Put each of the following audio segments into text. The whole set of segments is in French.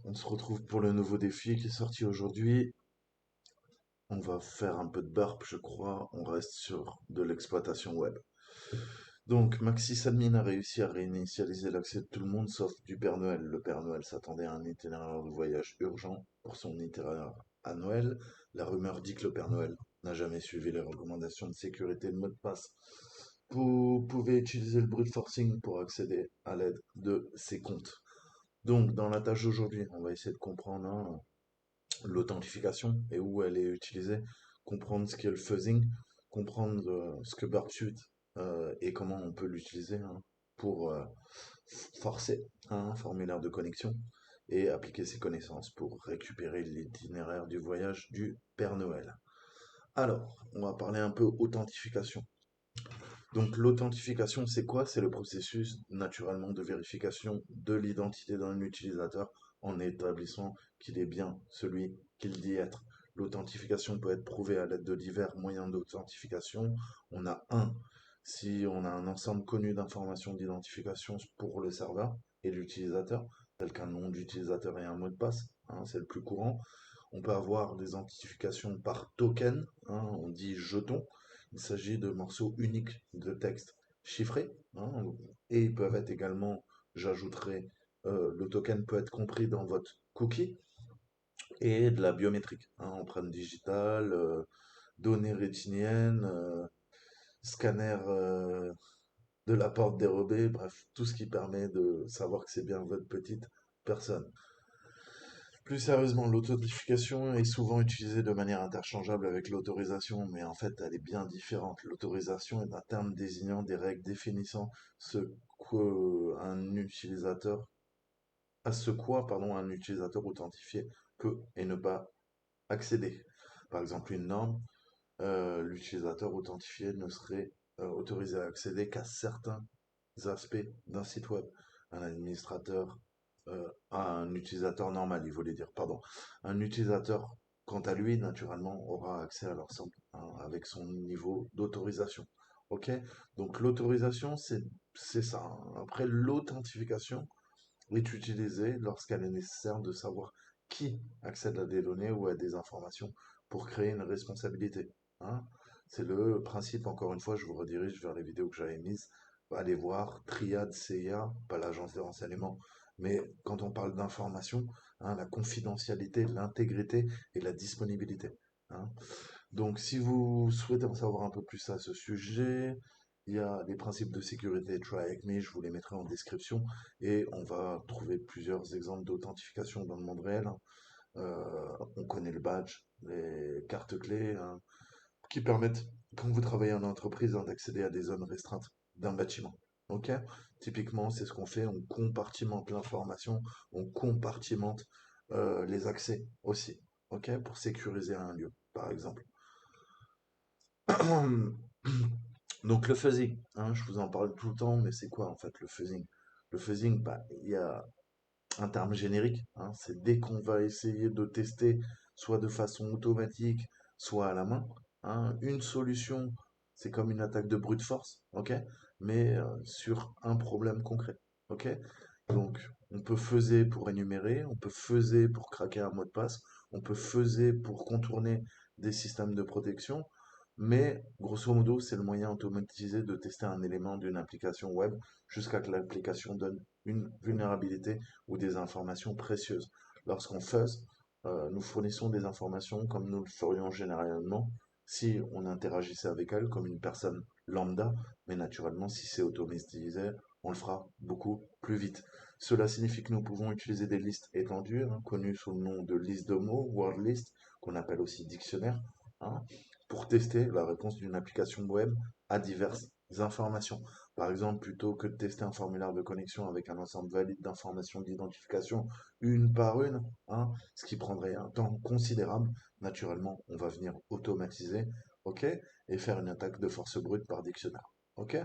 On se retrouve pour le nouveau défi qui est sorti aujourd'hui. On va faire un peu de burp, je crois. On reste sur de l'exploitation web. Donc, MaxiSadmin a réussi à réinitialiser l'accès de tout le monde sauf du Père Noël. Le Père Noël s'attendait à un itinéraire de voyage urgent pour son itinéraire à Noël. La rumeur dit que le Père Noël n'a jamais suivi les recommandations de sécurité de mot de passe. Vous pouvez utiliser le brute forcing pour accéder à l'aide de ses comptes. Donc, dans la tâche d'aujourd'hui, on va essayer de comprendre l'authentification et où elle est utilisée, comprendre ce qu'est le fuzzing, comprendre ce que Burp Suite et comment on peut l'utiliser pour forcer un formulaire de connexion et appliquer ses connaissances pour récupérer l'itinéraire du voyage du Père Noël. Alors, on va parler un peu authentification. Donc l'authentification, c'est quoi? C'est le processus naturellement de vérification de l'identité d'un utilisateur en établissant qu'il est bien celui qu'il dit être. L'authentification peut être prouvée à l'aide de divers moyens d'authentification. On a si on a un ensemble connu d'informations d'identification pour le serveur et l'utilisateur, tel qu'un nom d'utilisateur et un mot de passe, c'est le plus courant. On peut avoir des authentifications par token, on dit jeton. Il s'agit de morceaux uniques de texte chiffrés, et ils peuvent être également, j'ajouterai, le token peut être compris dans votre cookie et de la biométrique, empreinte digitale, données rétiniennes, scanner de la porte dérobée, bref, tout ce qui permet de savoir que c'est bien votre petite personne. Plus sérieusement, l'authentification est souvent utilisée de manière interchangeable avec l'autorisation, mais en fait, elle est bien différente. L'autorisation est un terme désignant des règles définissant ce qu'un utilisateur, à ce quoi, pardon, un utilisateur authentifié peut et ne pas accéder. Par exemple, une norme, l'utilisateur authentifié ne serait autorisé à accéder qu'à certains aspects d'un site web. Un administrateur, un utilisateur normal, il voulait dire, pardon. Un utilisateur, quant à lui, naturellement, aura accès à l'ensemble avec son niveau d'autorisation. Ok? Donc l'autorisation, c'est ça, Après, l'authentification est utilisée lorsqu'elle est nécessaire de savoir qui accède à des données ou à des informations pour créer une responsabilité. hein. C'est le principe, encore une fois, je vous redirige vers les vidéos que j'avais mises. Allez voir Triad CIA, pas l'agence de renseignement, mais quand on parle d'information, la confidentialité, l'intégrité et la disponibilité. hein. Donc, si vous souhaitez en savoir un peu plus à ce sujet, il y a les principes de sécurité Try Avec Me, je vous les mettrai en description, et on va trouver plusieurs exemples d'authentification dans le monde réel. On connaît le badge, les cartes clés, qui permettent, quand vous travaillez en entreprise, d'accéder à des zones restreintes d'un bâtiment. Ok? Typiquement, c'est ce qu'on fait, on compartimente l'information, on compartimente les accès aussi, ok? Pour sécuriser un lieu, par exemple. Donc le fuzzing, je vous en parle tout le temps, mais c'est quoi en fait le fuzzing? Le fuzzing, bah, il y a un terme générique, c'est dès qu'on va essayer de tester, soit de façon automatique, soit à la main, une solution, c'est comme une attaque de brute force, ok? Mais sur un problème concret, ok? Donc on peut fuzzer pour énumérer, on peut fuzzer pour craquer un mot de passe, on peut fuzzer pour contourner des systèmes de protection, mais grosso modo, c'est le moyen automatisé de tester un élément d'une application web jusqu'à que l'application donne une vulnérabilité ou des informations précieuses. Lorsqu'on fuzz, nous fournissons des informations comme nous le ferions généralement si on interagissait avec elle comme une personne lambda, mais naturellement, si c'est automatisé, on le fera beaucoup plus vite. Cela signifie que nous pouvons utiliser des listes étendues, connues sous le nom de liste de mots, word list, qu'on appelle aussi dictionnaire, hein, pour tester la réponse d'une application web à diverses informations. Par exemple, plutôt que de tester un formulaire de connexion avec un ensemble valide d'informations d'identification une par une, ce qui prendrait un temps considérable, naturellement, on va venir automatiser, ok, et faire une attaque de force brute par dictionnaire, ok.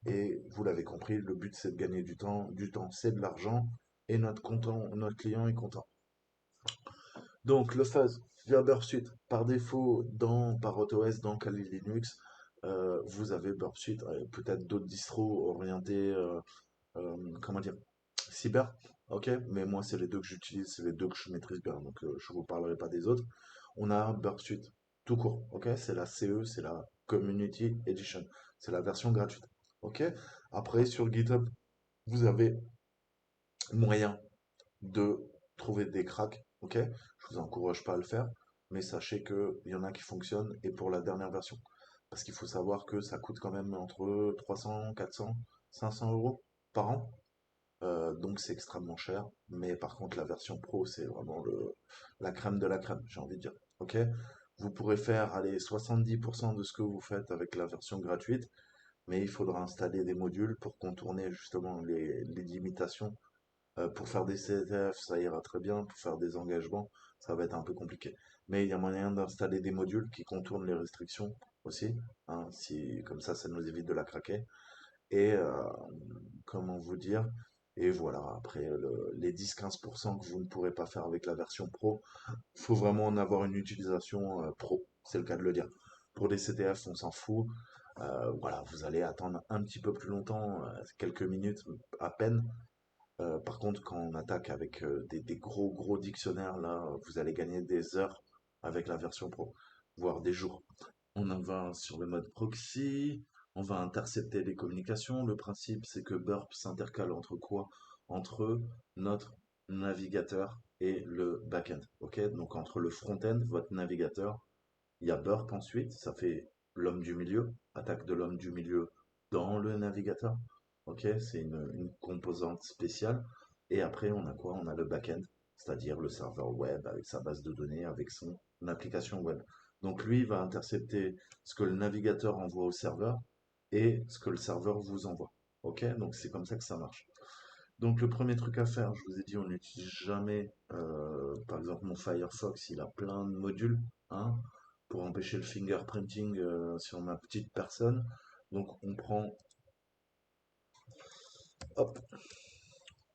Et vous l'avez compris, le but c'est de gagner du temps c'est de l'argent, et notre client est content. Donc le fuzz via Burp Suite, par défaut, par AutoS, dans Kali Linux, vous avez Burp Suite, peut-être d'autres distros orientés, comment dire, cyber. ok? Mais moi, c'est les deux que j'utilise, c'est les deux que je maîtrise bien, donc je vous parlerai pas des autres. On a Burp Suite, tout court, ok? C'est la CE, c'est la Community Edition, c'est la version gratuite, ok? Après, sur GitHub, vous avez moyen de trouver des cracks, ok? Je vous encourage pas à le faire, mais sachez qu'il y en a qui fonctionnent et pour la dernière version. Parce qu'il faut savoir que ça coûte quand même entre 300, 400, 500 euros par an. Donc c'est extrêmement cher, mais par contre la version pro c'est vraiment la crème de la crème, j'ai envie de dire. Ok? Vous pourrez faire allez, 70% de ce que vous faites avec la version gratuite, mais il faudra installer des modules pour contourner justement les limitations. Pour faire des CTF, ça ira très bien, pour faire des engagements, ça va être un peu compliqué. Mais il y a moyen d'installer des modules qui contournent les restrictions aussi, hein, si, comme ça nous évite de la craquer. Et comment vous dire? Et voilà, après les 10-15% que vous ne pourrez pas faire avec la version pro, il faut vraiment en avoir une utilisation pro, c'est le cas de le dire. Pour les CTF, on s'en fout. Voilà, vous allez attendre un petit peu plus longtemps, quelques minutes à peine. Par contre, quand on attaque avec des gros gros dictionnaires, là, vous allez gagner des heures avec la version pro, voire des jours. On en va sur le mode proxy, on va intercepter les communications. Le principe, c'est que Burp s'intercale entre quoi? Entre notre navigateur et le backend. Ok? Donc entre le front-end, votre navigateur, il y a Burp ensuite, ça fait l'homme du milieu, attaque de l'homme du milieu dans le navigateur. Ok? C'est une composante spéciale. Et après, on a quoi? On a le backend, c'est-à-dire le serveur web avec sa base de données, avec son application web. Donc lui, il va intercepter ce que le navigateur envoie au serveur et ce que le serveur vous envoie. Ok? Donc c'est comme ça que ça marche. Donc le premier truc à faire, je vous ai dit, on n'utilise jamais, par exemple mon Firefox, il a plein de modules, hein, pour empêcher le fingerprinting sur ma petite personne. Donc hop,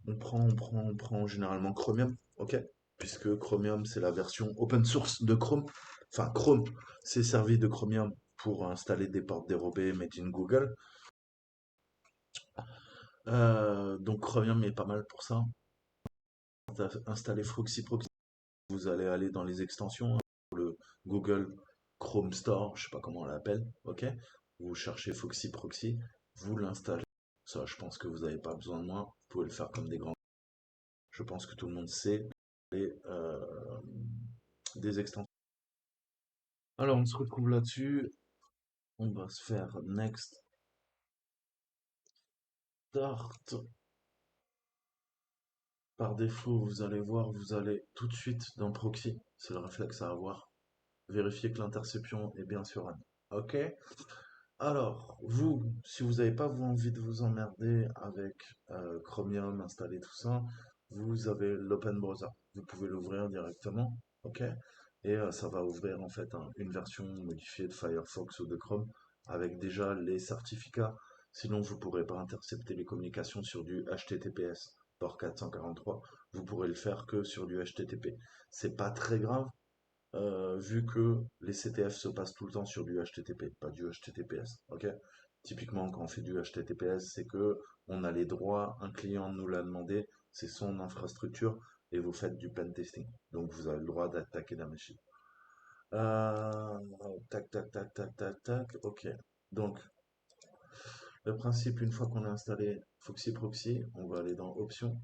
on prend généralement Chromium, ok? Puisque Chromium c'est la version open source de Chrome. Enfin Chrome s'est servi de Chromium pour installer des portes dérobées made in Google. Donc Chromium est pas mal pour ça. Installer Proxy Proxy. Vous allez aller dans les extensions, hein, pour le Google Chrome Store, je sais pas comment on l'appelle, ok? Vous cherchez Foxy Proxy, vous l'installez. Ça, je pense que vous n'avez pas besoin de moi. Vous pouvez le faire comme des grands. Je pense que tout le monde sait les, des extensions. Alors, on se retrouve là-dessus. On va se faire Next Start. Par défaut, vous allez voir, vous allez tout de suite dans Proxy. C'est le réflexe à avoir. Vérifier que l'interception est bien sur Anne. Ok? Alors, vous, si vous n'avez pas envie de vous emmerder avec Chromium, installer tout ça, vous avez l'Open Browser. Vous pouvez l'ouvrir directement, ok? Et ça va ouvrir en fait une version modifiée de Firefox ou de Chrome avec déjà les certificats. Sinon, vous ne pourrez pas intercepter les communications sur du HTTPS port 443. Vous pourrez le faire que sur du HTTP. C'est pas très grave vu que les CTF se passent tout le temps sur du HTTP, pas du HTTPS. Ok? Typiquement, quand on fait du HTTPS, c'est que on a les droits, un client nous l'a demandé, c'est son infrastructure, et vous faites du pen testing. Donc vous avez le droit d'attaquer la machine. Euh, tac, tac, tac, tac, tac, tac. Ok. Donc, le principe, une fois qu'on a installé Foxy Proxy, on va aller dans Options.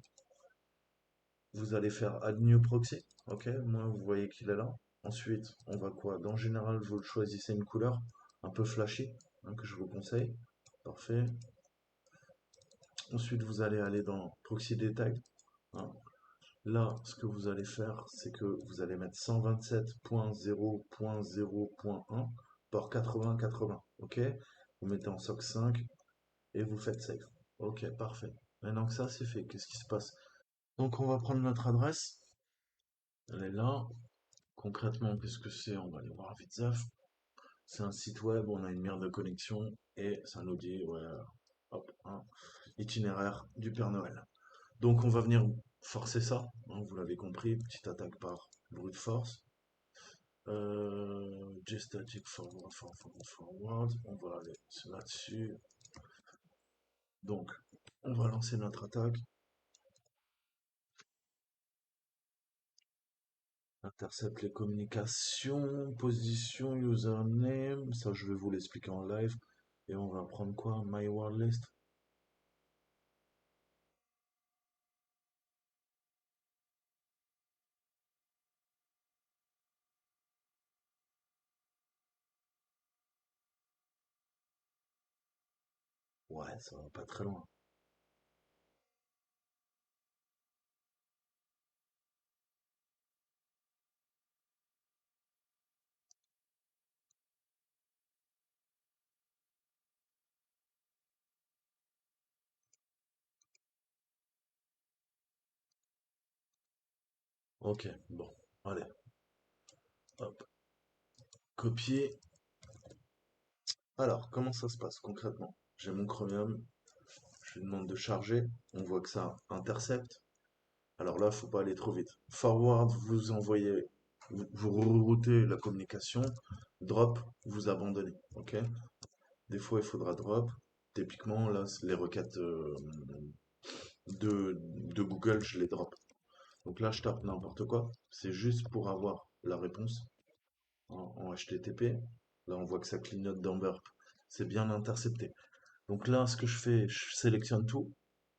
Vous allez faire Add New Proxy. Ok, moi vous voyez qu'il est là. Ensuite, on va quoi? Dans général, vous choisissez une couleur un peu flashy, hein, que je vous conseille. Parfait. Ensuite, vous allez aller dans Proxy Detect, hein. Là, ce que vous allez faire, c'est que vous allez mettre 127.0.0.1 par 80-80. Ok? Vous mettez en SOC 5 et vous faites save. Ok, parfait. Maintenant que ça c'est fait, qu'est-ce qui se passe? Donc on va prendre notre adresse. Elle est là. Concrètement, qu'est-ce que c'est? On va aller voir vite fait. C'est un site web, on a une mire de connexion et ça nous dit, ouais, hop, un itinéraire du Père Noël. Donc on va venir forcer ça, hein, vous l'avez compris, petite attaque par brute force. Gestatic forward, forward, forward, on va aller là-dessus. Donc on va lancer notre attaque. Intercept les communications, position, username, ça je vais vous l'expliquer en live. Et on va prendre quoi? My word list. Ouais, ça va pas très loin. Ok, bon, allez, hop, copier. Alors, comment ça se passe concrètement? J'ai mon Chromium, je lui demande de charger, on voit que ça intercepte. Alors là, faut pas aller trop vite. Forward, vous envoyez, vous reroutez la communication. Drop, vous abandonnez. Ok? Des fois, il faudra drop. Typiquement, là, les requêtes de Google, je les drop. Donc là, je tape n'importe quoi. C'est juste pour avoir la réponse en HTTP. Là, on voit que ça clignote dans Burp. C'est bien intercepté. Donc là, ce que je fais, je sélectionne tout.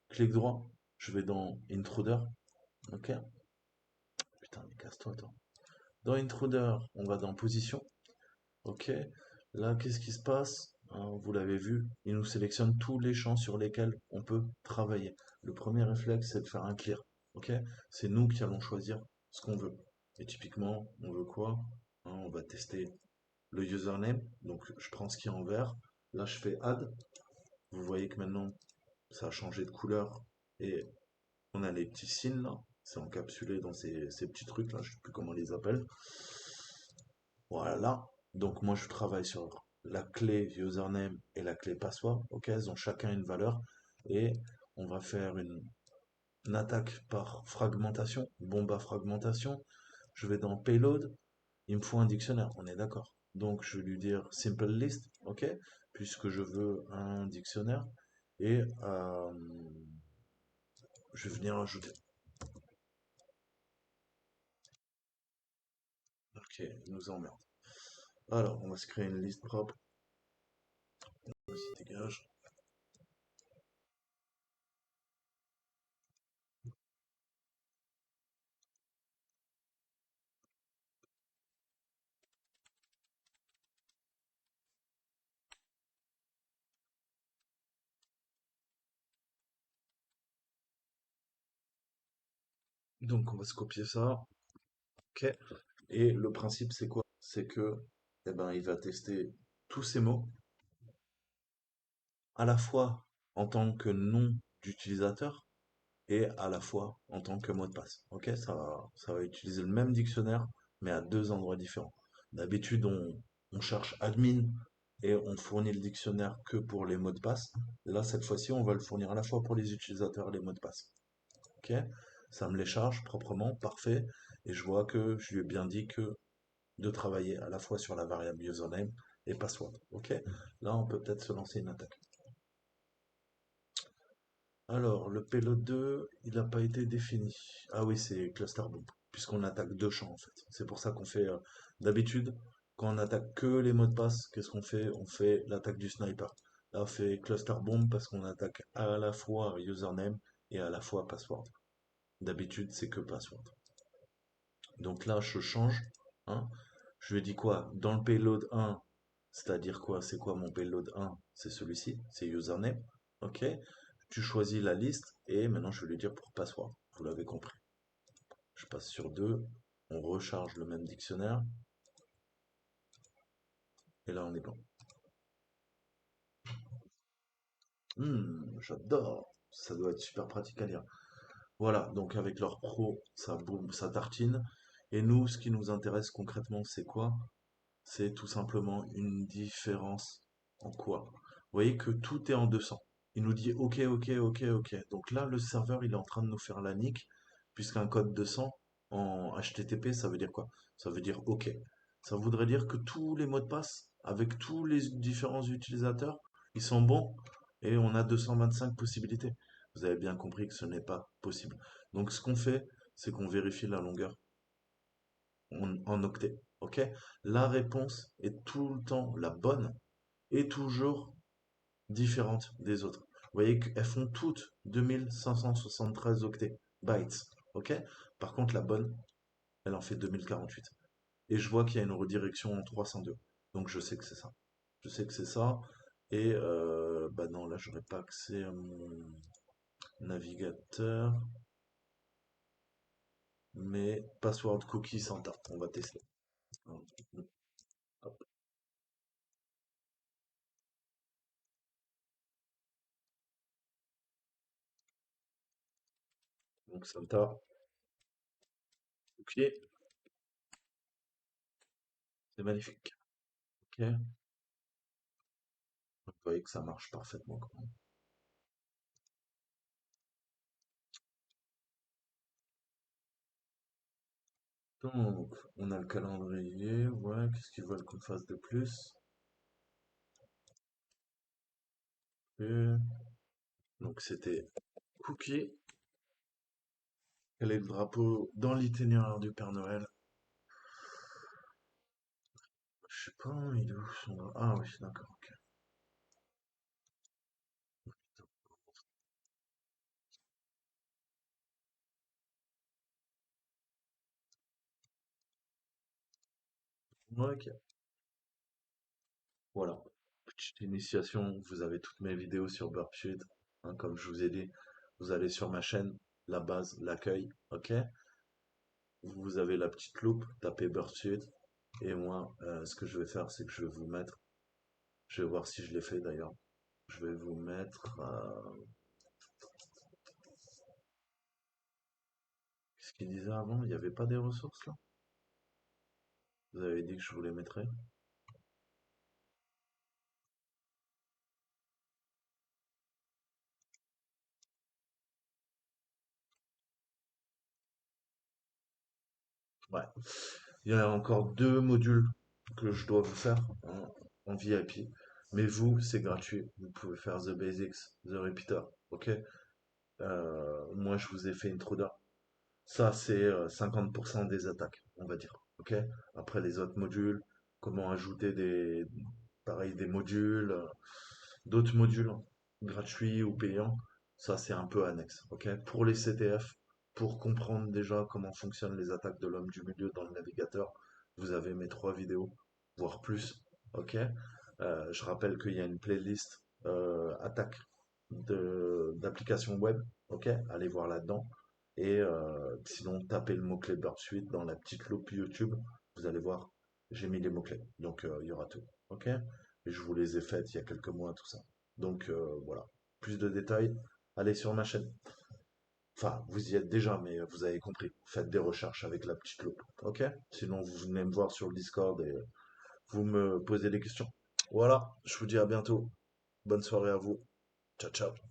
Clic droit. Je vais dans Intruder. Ok? Putain, mais casse-toi, toi. Dans Intruder, on va dans Position. Ok. Là, qu'est-ce qui se passe? Hein, vous l'avez vu, il nous sélectionne tous les champs sur lesquels on peut travailler. Le premier réflexe, c'est de faire un clear. Ok? C'est nous qui allons choisir ce qu'on veut. Et typiquement, on veut quoi? Hein, on va tester le username. Donc, je prends ce qui est en vert. Là, je fais add. Vous voyez que maintenant, ça a changé de couleur. Et on a les petits signes là. C'est encapsulé dans ces petits trucs là. Je sais plus comment on les appelle. Voilà. Donc moi je travaille sur la clé username et la clé password. Ok, elles ont chacun une valeur et on va faire une attaque par fragmentation, bombe à fragmentation. Je vais dans payload. Il me faut un dictionnaire. On est d'accord. Donc je vais lui dire simple list. Ok, puisque je veux un dictionnaire et je vais venir ajouter. Ok, il nous emmerde. Alors on va se créer une liste propre. Vas-y dégage. Donc on va se copier ça. Ok. Et le principe, c'est quoi? C'est que, eh ben, il va tester tous ces mots, à la fois en tant que nom d'utilisateur et à la fois en tant que mot de passe. Ok? Ça va utiliser le même dictionnaire, mais à deux endroits différents. D'habitude, on cherche admin et on fournit le dictionnaire que pour les mots de passe. Là, cette fois-ci, on va le fournir à la fois pour les utilisateurs et les mots de passe. Ok? Ça me les charge proprement, parfait. Et je vois que je lui ai bien dit que de travailler à la fois sur la variable username et password. Ok? Là, on peut peut-être se lancer une attaque. Alors, le payload 2, il n'a pas été défini. Ah oui, c'est cluster bomb, puisqu'on attaque deux champs en fait. C'est pour ça qu'on fait d'habitude, quand on attaque que les mots de passe, qu'est-ce qu'on fait? On fait l'attaque du sniper. Là, on fait cluster bomb parce qu'on attaque à la fois username et à la fois password. D'habitude, c'est que password. Donc là, je change. Hein. Je lui ai dit quoi? Dans le payload 1, c'est-à-dire quoi? C'est quoi mon payload 1? C'est celui-ci, c'est username. Ok? Tu choisis la liste et maintenant je vais lui dire pour password. Vous l'avez compris. Je passe sur 2, on recharge le même dictionnaire et là on est bon. J'adore. Ça doit être super pratique à lire. Voilà, donc avec leur pro, ça boum, ça tartine. Et nous, ce qui nous intéresse concrètement, c'est quoi? C'est tout simplement une différence en quoi? Vous voyez que tout est en 200. Il nous dit OK, OK, OK, OK. Donc là, le serveur, il est en train de nous faire la nique, puisqu'un code 200 en HTTP, ça veut dire quoi? Ça veut dire OK. Ça voudrait dire que tous les mots de passe, avec tous les différents utilisateurs, ils sont bons et on a 225 possibilités. Vous avez bien compris que ce n'est pas possible. Donc ce qu'on fait, c'est qu'on vérifie la longueur. en octets, ok? La réponse est tout le temps la bonne et toujours différentes des autres. Vous voyez qu'elles font toutes 2573 octets, bytes, ok? Par contre, la bonne, elle en fait 2048. Et je vois qu'il y a une redirection en 302. Donc je sais que c'est ça. Je sais que c'est ça. Et bah non, là, j'aurais pas accès à mon navigateur. Mais password cookie Santa. On va tester. Hop. Donc Santa, cookie, c'est magnifique. Ok. Vous voyez que ça marche parfaitement quand même. Donc, on a le calendrier, ouais, qu'est-ce qu'ils veulent qu'on fasse de plus? Euh, Donc c'était Cookie, quel est le drapeau dans l'itinéraire du Père Noël? Je sais pas, il est où son drapeau? Ah oui, d'accord, ok. Ouais, ok. Voilà, petite initiation, vous avez toutes mes vidéos sur Burpsuite, hein, comme je vous ai dit, vous allez sur ma chaîne, la base, l'accueil, ok? Vous avez la petite loupe, tapez Burpsuite, et moi, ce que je vais faire, c'est que je vais vous mettre, je vais voir si je l'ai fait d'ailleurs, je vais vous mettre, qu'est-ce qu'il disait avant? Il n'y avait pas des ressources là? Vous avez dit que je vous les mettrais? Ouais. Il y a encore deux modules que je dois vous faire en VIP. Mais vous, c'est gratuit. Vous pouvez faire The Basics, The Repeater. Ok? Moi, je vous ai fait Intruder. Ça, c'est 50% des attaques, on va dire. Ok? Après, les autres modules, comment ajouter pareil, des modules, d'autres modules gratuits ou payants, ça, c'est un peu annexe. Ok? Pour les CTF, pour comprendre déjà comment fonctionnent les attaques de l'homme du milieu dans le navigateur, vous avez mes trois vidéos, voire plus. Ok? Je rappelle qu'il y a une playlist attaque d'applications web. Ok? Allez voir là-dedans. Et sinon, tapez le mot-clé Burp Suite dans la petite loupe YouTube. Vous allez voir, j'ai mis les mots-clés. Donc, il y aura tout. Ok? Et je vous les ai faites il y a quelques mois, tout ça. Donc, voilà. Plus de détails, allez sur ma chaîne. Enfin, vous y êtes déjà, mais vous avez compris. Faites des recherches avec la petite loupe. Ok? Sinon, vous venez me voir sur le Discord et vous me posez des questions. Voilà, je vous dis à bientôt. Bonne soirée à vous. Ciao, ciao.